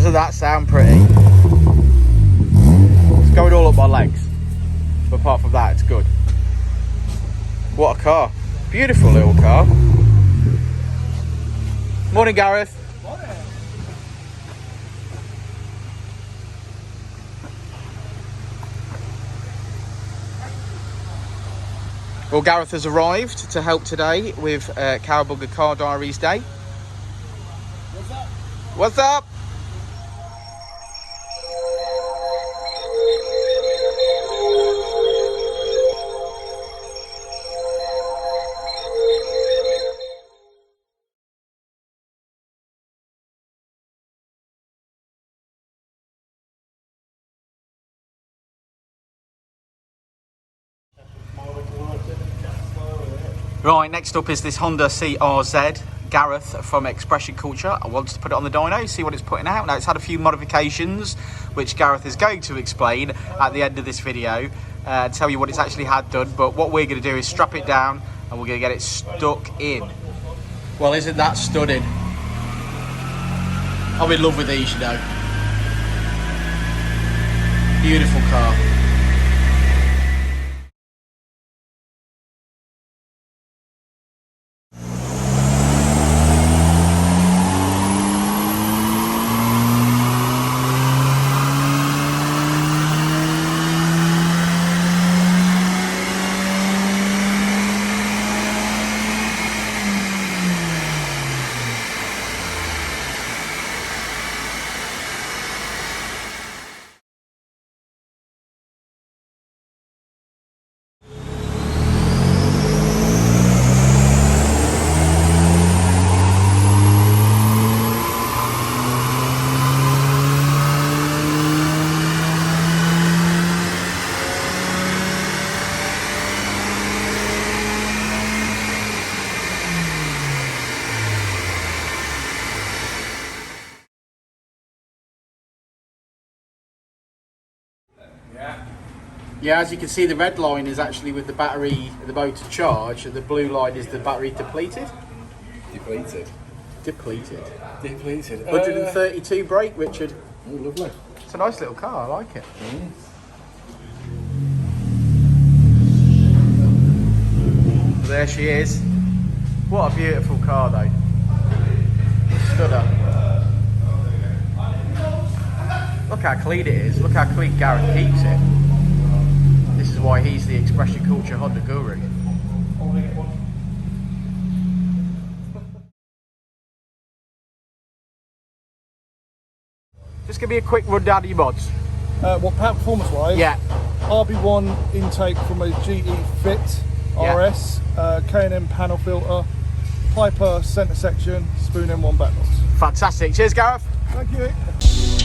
Doesn't that sound pretty? It's going all up my legs. But apart from that, it's good. What a car. Beautiful little car. Morning, Gareth. Morning. Well, Gareth has arrived to help today with Cowabunga Car Diaries Day. What's up? What's up? Right, next up is this Honda CRZ. Gareth from Expression Culture wants to put it on the dyno, see what it's putting out. Now, it's had a few modifications, which Gareth is going to explain at the end of this video and tell you what it's actually had done. But what we're going to do is strap it down and we're going to get it stuck in. Well, isn't that stunning? I'm in love with these, you know. Beautiful car. Yeah, as you can see, the red line is actually with the battery, the motor charged, and the blue line is the battery depleted. Depleted. Depleted. Depleted. 132 brake, Richard. Oh, lovely. It's a nice little car, I like it. There she is. What a beautiful car, though. Stunner. Look how clean it is. Look how clean Gareth keeps it. This is why he's the Expression Culture Honda guru. Just give me a quick rundown of your mods. What power performance wise? Yeah. RB1 intake from a GE Fit RS, K&M panel filter, Piper centre section, spoon M1 backbox. Fantastic. Cheers, Gareth. Thank you.